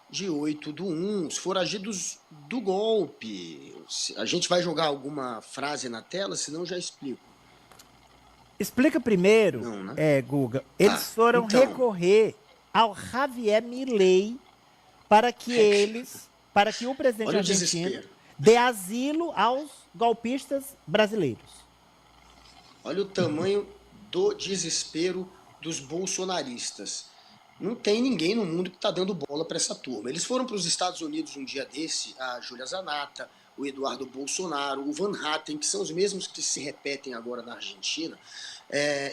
de 8/1, os foragidos do golpe. A gente vai jogar alguma frase na tela, senão já explico. Explica primeiro, Não, né? Guga. Eles foram então, recorrer ao Javier Milei para que o presidente olha o argentino desespero. dê asilo aos golpistas brasileiros. Olha o tamanho do desespero dos bolsonaristas. Não tem ninguém no mundo que está dando bola para essa turma. Eles foram para os Estados Unidos um dia desse, a Júlia Zanata, o Eduardo Bolsonaro, o Van Hatten, que são os mesmos que se repetem agora na Argentina.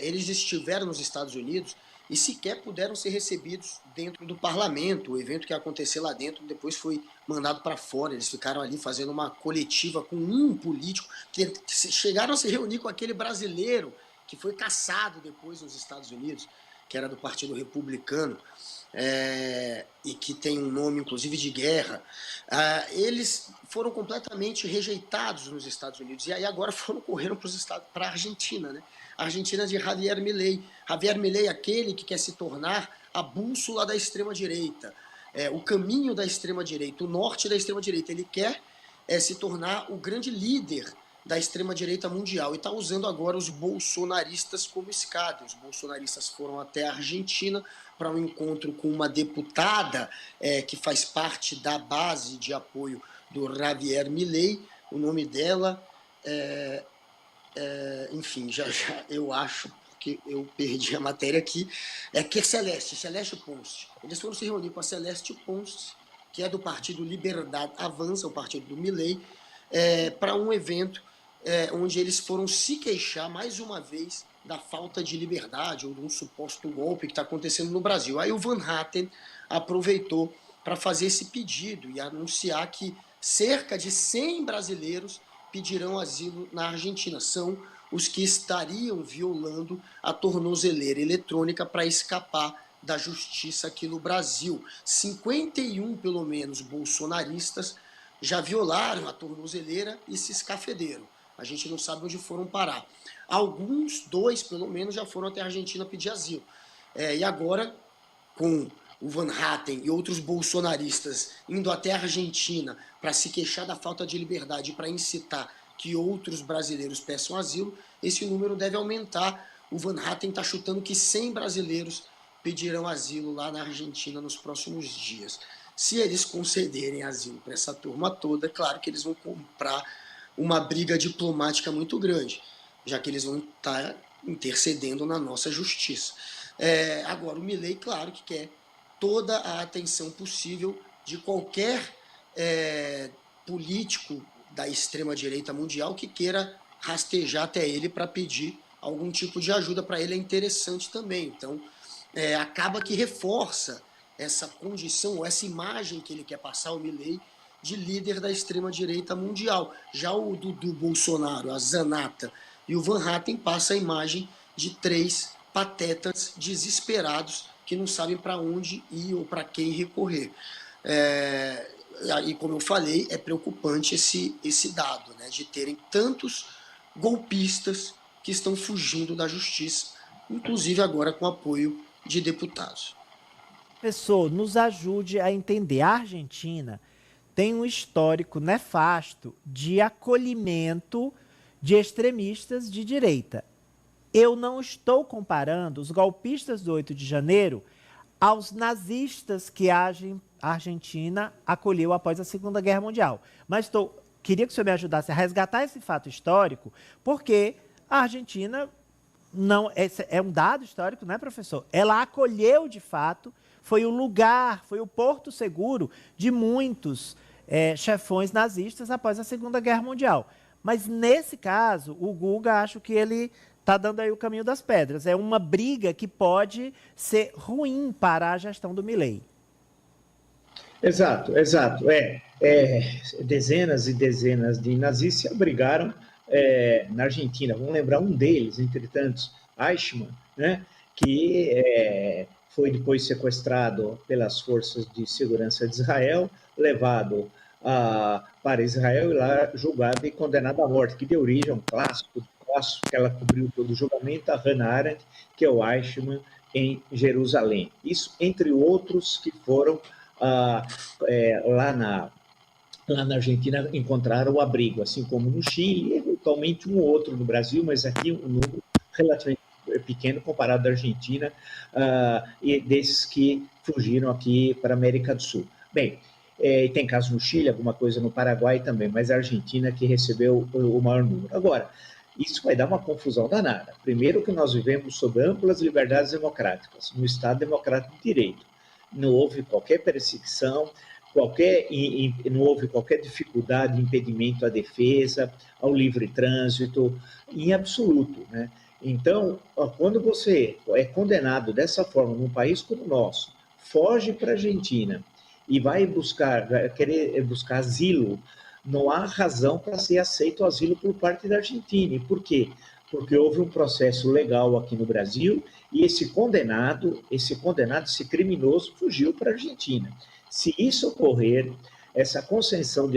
Eles estiveram nos Estados Unidos e sequer puderam ser recebidos dentro do parlamento. O evento que ia acontecer lá dentro depois foi mandado para fora. Eles ficaram ali fazendo uma coletiva com um político, que chegaram a se reunir com aquele brasileiro que foi caçado depois nos Estados Unidos, que era do Partido Republicano, e que tem um nome, inclusive, de guerra. Eles foram completamente rejeitados nos Estados Unidos, e aí agora correram para a Argentina, né? A Argentina de Javier Milei. Javier Milei, aquele que quer se tornar a bússola da extrema-direita, o caminho da extrema-direita, o norte da extrema-direita. Ele quer se tornar o grande líder da extrema-direita mundial, e está usando agora os bolsonaristas como escada. Os bolsonaristas foram até a Argentina para um encontro com uma deputada que faz parte da base de apoio do Javier Milei. O nome dela, enfim, já eu acho, porque eu perdi a matéria aqui, que é Celeste Ponce. Eles foram se reunir com a Celeste Ponce, que é do partido Liberdade Avança, o partido do Milei, para um evento onde eles foram se queixar mais uma vez da falta de liberdade ou de um suposto golpe que está acontecendo no Brasil. Aí o Van Hatten aproveitou para fazer esse pedido e anunciar que cerca de 100 brasileiros pedirão asilo na Argentina. São os que estariam violando a tornozeleira eletrônica para escapar da justiça aqui no Brasil. 51, pelo menos, bolsonaristas já violaram a tornozeleira e se escafederam. A gente não sabe onde foram parar. Alguns, 2 pelo menos, já foram até a Argentina pedir asilo. E agora, com o Van Hatten e outros bolsonaristas indo até a Argentina para se queixar da falta de liberdade e para incitar que outros brasileiros peçam asilo, esse número deve aumentar. O Van Hatten está chutando que 100 brasileiros pedirão asilo lá na Argentina nos próximos dias. Se eles concederem asilo para essa turma toda, é claro que eles vão comprar uma briga diplomática muito grande, já que eles vão estar intercedendo na nossa justiça. Agora, o Milei, claro que quer toda a atenção possível de qualquer político da extrema-direita mundial que queira rastejar até ele para pedir algum tipo de ajuda. Para ele é interessante também. Então, acaba que reforça essa condição, ou essa imagem que ele quer passar, o Milei, de líder da extrema-direita mundial. Já o Dudu Bolsonaro, a Zanata e o Van Hatten passa a imagem de 3 patetas desesperados que não sabem para onde ir ou para quem recorrer. E como eu falei, é preocupante esse dado, né, de terem tantos golpistas que estão fugindo da justiça, inclusive agora com apoio de deputados. Professor, nos ajude a entender. A Argentina tem um histórico nefasto de acolhimento de extremistas de direita. Eu não estou comparando os golpistas do 8 de janeiro aos nazistas que a Argentina acolheu após a Segunda Guerra Mundial. Mas queria que o senhor me ajudasse a resgatar esse fato histórico, porque a Argentina, não, é um dado histórico, né, professor? Ela acolheu, de fato, foi o lugar, foi o porto seguro de muitos chefões nazistas após a Segunda Guerra Mundial. Mas, nesse caso, o Guga, acho que ele está dando aí o caminho das pedras. É uma briga que pode ser ruim para a gestão do Milei. Exato. Dezenas e dezenas de nazistas se abrigaram na Argentina. Vamos lembrar um deles, entre tantos, Eichmann, né, que foi depois sequestrado pelas forças de segurança de Israel, levado para Israel e lá julgado e condenado à morte, que deu origem a um clássico que ela cobriu todo o julgamento, a Hannah Arendt, que é o Eichmann em Jerusalém. Isso, entre outros que foram lá na Argentina encontraram o abrigo, assim como no Chile, eventualmente um ou outro no Brasil, mas aqui um número relativamente pequeno comparado à Argentina, e desses que fugiram aqui para a América do Sul. Bem, tem casos no Chile, alguma coisa no Paraguai também, mas a Argentina que recebeu o maior número. Agora, isso vai dar uma confusão danada. Primeiro que nós vivemos sob amplas liberdades democráticas, no Estado democrático de direito. Não houve qualquer perseguição, não houve qualquer dificuldade, impedimento à defesa, ao livre trânsito, em absoluto, né? Então, quando você é condenado dessa forma num país como o nosso, foge para a Argentina e vai querer buscar asilo, não há razão para ser aceito o asilo por parte da Argentina. E por quê? Porque houve um processo legal aqui no Brasil e esse criminoso fugiu para a Argentina. Se isso ocorrer, essa concessão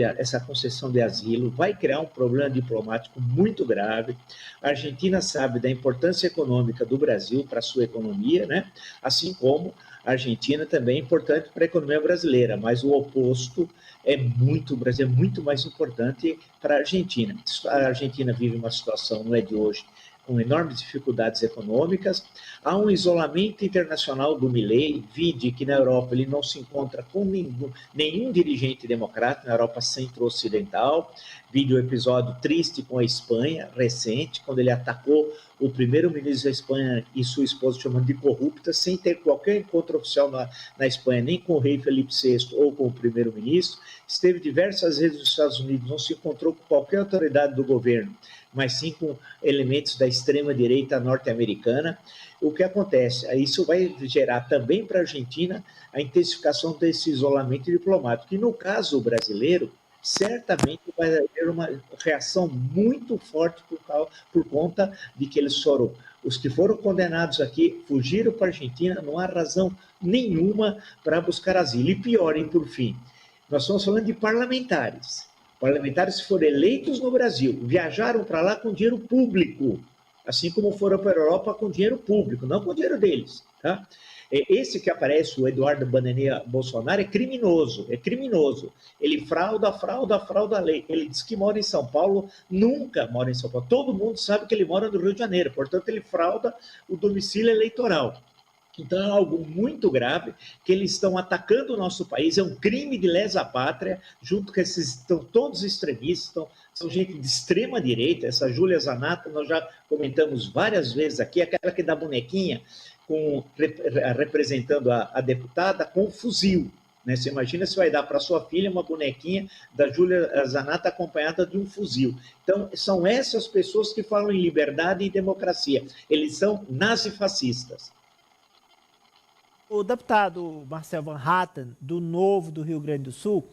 de asilo vai criar um problema diplomático muito grave. A Argentina sabe da importância econômica do Brasil para a sua economia, né? Assim como a Argentina também é importante para a economia brasileira, mas o oposto o Brasil é muito mais importante para a Argentina. A Argentina vive uma situação, não é de hoje, com enormes dificuldades econômicas, há um isolamento internacional do Milei, vide que na Europa ele não se encontra com nenhum dirigente democrata, na Europa centro-ocidental, vide o episódio triste com a Espanha, recente, quando ele atacou o primeiro-ministro da Espanha e sua esposa chamando de corrupta, sem ter qualquer encontro oficial na Espanha, nem com o rei Felipe VI ou com o primeiro-ministro, esteve diversas vezes nos Estados Unidos, não se encontrou com qualquer autoridade do governo, mas sim com elementos da extrema-direita norte-americana. O que acontece? Isso vai gerar também para a Argentina a intensificação desse isolamento diplomático. E no caso brasileiro, certamente vai haver uma reação muito forte por conta de que os que foram condenados aqui fugiram para a Argentina, não há razão nenhuma para buscar asilo. E pior, e por fim, nós estamos falando de parlamentares. Parlamentares que foram eleitos no Brasil, viajaram para lá com dinheiro público, assim como foram para a Europa com dinheiro público, não com dinheiro deles. Tá? Esse que aparece, o Eduardo Bananinha Bolsonaro, é criminoso. Ele frauda a lei. Ele diz que mora em São Paulo, nunca mora em São Paulo. Todo mundo sabe que ele mora no Rio de Janeiro, portanto, ele frauda o domicílio eleitoral. Então, é algo muito grave, que eles estão atacando o nosso país, é um crime de lesa pátria, junto com esses, estão todos extremistas, são gente de extrema direita, essa Júlia Zanata, nós já comentamos várias vezes aqui, aquela que dá bonequinha, representando a deputada, com fuzil. Né? Você imagina se vai dar para sua filha uma bonequinha da Júlia Zanata acompanhada de um fuzil. Então, são essas pessoas que falam em liberdade e democracia. Eles são nazifascistas. O deputado Marcel Van Hatten, do Novo do Rio Grande do Sul,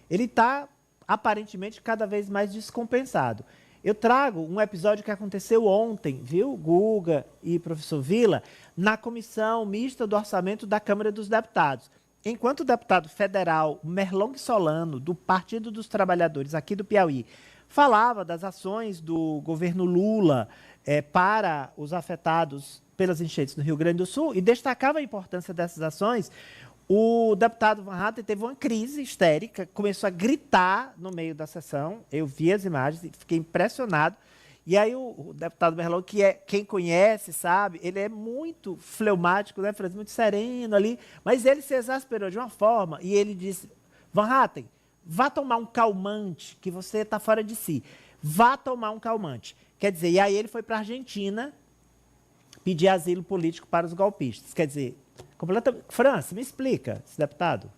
ele está aparentemente cada vez mais descompensado. Eu trago um episódio que aconteceu ontem, viu, Guga e professor Vila, na comissão mista do orçamento da Câmara dos Deputados. Enquanto o deputado federal Merlong Solano, do Partido dos Trabalhadores aqui do Piauí, falava das ações do governo Lula para os afetados pelas enchentes no Rio Grande do Sul e destacava a importância dessas ações, o deputado Van Hatten teve uma crise histérica, começou a gritar no meio da sessão, eu vi as imagens e fiquei impressionado. E aí o deputado Merlong, quem conhece, sabe, ele é muito fleumático, né, muito sereno ali, mas ele se exasperou de uma forma e ele disse, Van Hatten, vá tomar um calmante, que você está fora de si. Vá tomar um calmante. Quer dizer, e aí ele foi para a Argentina pedir asilo político para os golpistas. Quer dizer, completamente... França, me explica, esse deputado.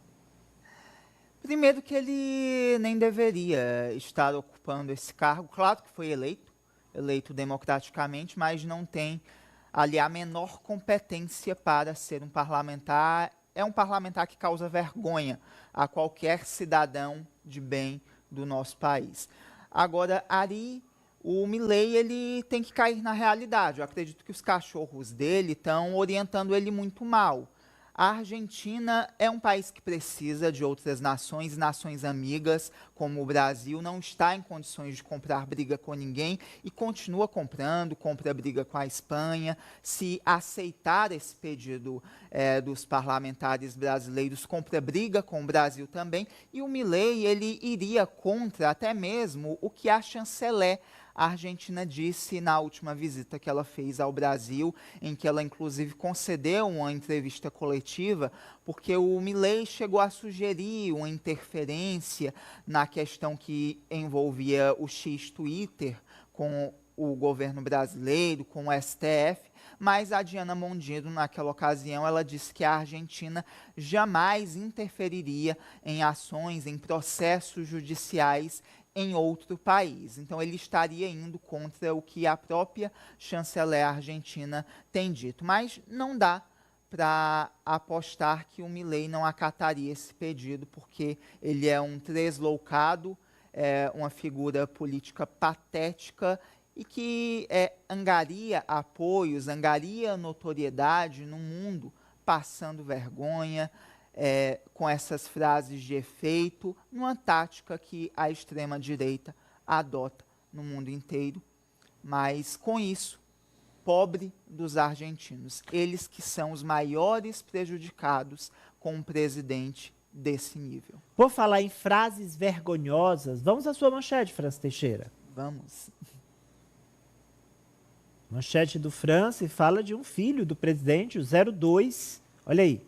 Primeiro que ele nem deveria estar ocupando esse cargo. Claro que foi eleito democraticamente, mas não tem ali a menor competência para ser um parlamentar. É um parlamentar que causa vergonha a qualquer cidadão de bem do nosso país. Agora, Ari, o Milei, ele tem que cair na realidade. Eu acredito que os cachorros dele estão orientando ele muito mal. A Argentina é um país que precisa de outras nações, nações amigas, como o Brasil, não está em condições de comprar briga com ninguém e continua comprando, compra briga com a Espanha. Se aceitar esse pedido dos parlamentares brasileiros, compra briga com o Brasil também. E o Milei, ele iria contra até mesmo o que a chanceler a Argentina disse na última visita que ela fez ao Brasil, em que ela inclusive concedeu uma entrevista coletiva, porque o Milei chegou a sugerir uma interferência na questão que envolvia o X-Twitter com o governo brasileiro, com o STF, mas a Diana Mondino, naquela ocasião, ela disse que a Argentina jamais interferiria em ações, em processos judiciais em outro país. Então, ele estaria indo contra o que a própria chanceler argentina tem dito. Mas não dá para apostar que o Milei não acataria esse pedido, porque ele é um tresloucado, uma figura política patética e que angaria apoios, angaria notoriedade no mundo, passando vergonha, com essas frases de efeito, numa tática que a extrema-direita adota no mundo inteiro. Mas, com isso, pobre dos argentinos, eles que são os maiores prejudicados com um presidente desse nível. Por falar em frases vergonhosas, vamos à sua manchete, França Teixeira. Vamos. Manchete do France fala de um filho do presidente, o 02. Olha aí.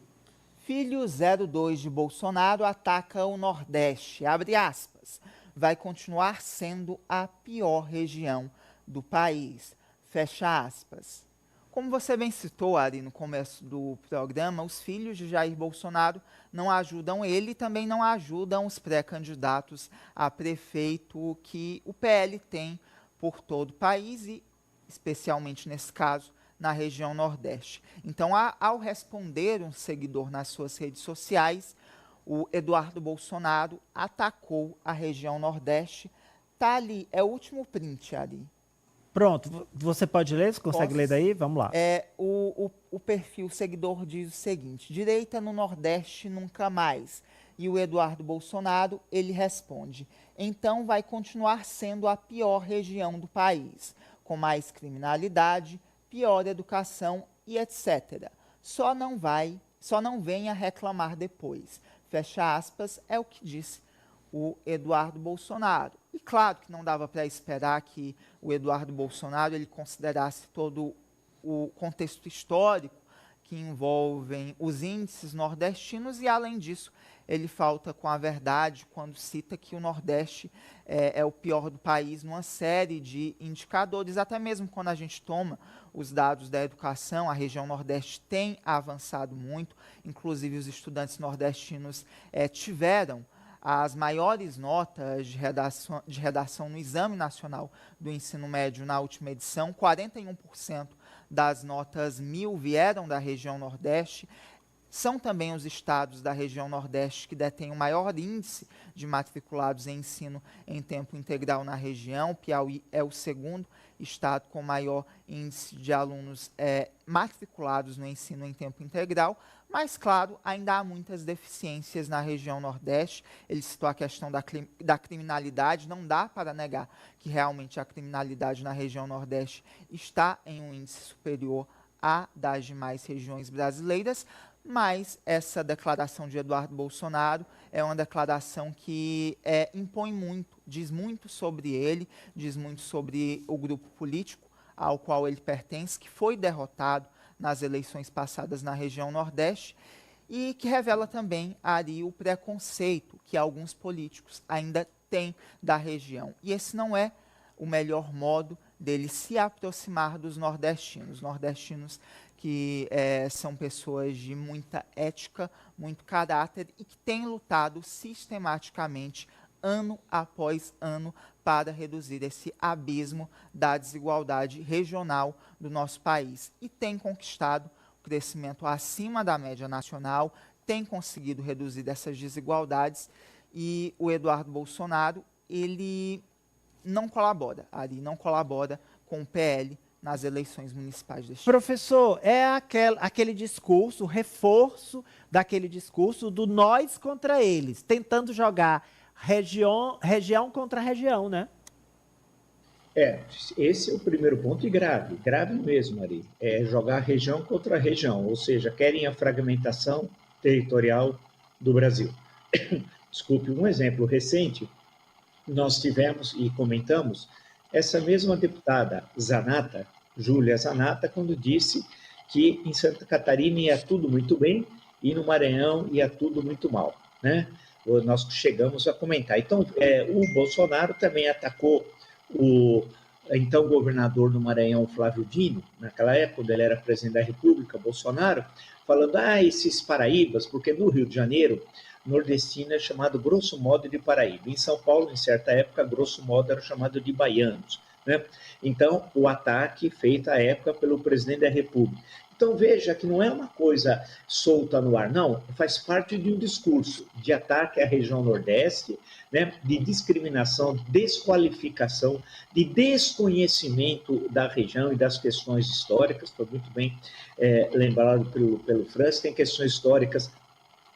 Filho 02 de Bolsonaro ataca o Nordeste. Abre aspas. Vai continuar sendo a pior região do país. Fecha aspas. Como você bem citou, Ari, no começo do programa, os filhos de Jair Bolsonaro não ajudam ele e também não ajudam os pré-candidatos a prefeito que o PL tem por todo o país e, especialmente nesse caso, na região Nordeste. Então, ao responder um seguidor nas suas redes sociais, o Eduardo Bolsonaro atacou a região Nordeste. Tá ali, é o último print, Ari. Pronto, você pode ler? Você consegue Posso? ler daí? Vamos lá. O perfil, o seguidor diz o seguinte: direita no Nordeste nunca mais. E o Eduardo Bolsonaro, ele responde: então vai continuar sendo a pior região do país, com mais criminalidade, pior educação e etc. Só não venha reclamar depois. Fecha aspas, é o que disse o Eduardo Bolsonaro. E claro que não dava para esperar que o Eduardo Bolsonaro ele considerasse todo o contexto histórico que envolvem os índices nordestinos e, além disso, ele falta com a verdade quando cita que o Nordeste é o pior do país numa série de indicadores. Até mesmo quando a gente toma os dados da educação, a região Nordeste tem avançado muito. Inclusive, os estudantes nordestinos tiveram as maiores notas de redação no Exame Nacional do Ensino Médio na última edição. 41% das notas 1000 vieram da região Nordeste. São também os estados da região Nordeste que detêm o maior índice de matriculados em ensino em tempo integral na região. Piauí é o segundo estado com maior índice de alunos matriculados no ensino em tempo integral. Mas, claro, ainda há muitas deficiências na região Nordeste. Ele citou a questão da criminalidade. Não dá para negar que realmente a criminalidade na região Nordeste está em um índice superior à das demais regiões brasileiras. Mas essa declaração de Eduardo Bolsonaro é uma declaração que impõe muito, diz muito sobre ele, diz muito sobre o grupo político ao qual ele pertence, que foi derrotado nas eleições passadas na região Nordeste, e que revela também, Ari, o preconceito que alguns políticos ainda têm da região. E esse não é o melhor modo dele se aproximar dos nordestinos. Nordestinos que são pessoas de muita ética, muito caráter e que têm lutado sistematicamente, ano após ano, para reduzir esse abismo da desigualdade regional do nosso país. E tem conquistado o crescimento acima da média nacional, tem conseguido reduzir essas desigualdades e o Eduardo Bolsonaro, ele não colabora, Ari, não colabora com o PL, nas eleições municipais deste ano. Professor, é aquele discurso, o reforço daquele discurso do nós contra eles, tentando jogar região contra região, né? Esse é o primeiro ponto e grave mesmo, Ari. É jogar região contra região, ou seja, querem a fragmentação territorial do Brasil. Desculpe, um exemplo recente, nós tivemos e comentamos essa mesma deputada Zanata, Júlia Zanata, quando disse que em Santa Catarina ia tudo muito bem e no Maranhão ia tudo muito mal, né? Nós chegamos a comentar. Então, o Bolsonaro também atacou o então governador do Maranhão, Flávio Dino, naquela época, quando ele era presidente da República, Bolsonaro, falando, esses paraíbas, porque no Rio de Janeiro, nordestino é chamado grosso modo de Paraíba. Em São Paulo, em certa época, grosso modo era chamado de baianos, né? Então, o ataque feito à época pelo presidente da República. Então, veja que não é uma coisa solta no ar, não, faz parte de um discurso de ataque à região Nordeste, né, de discriminação, desqualificação, de desconhecimento da região e das questões históricas, foi muito bem lembrado pelo Francis, tem questões históricas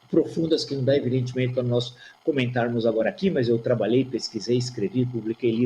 profundas que não dá, evidentemente, para nós comentarmos agora aqui, mas eu trabalhei, pesquisei, escrevi, publiquei livros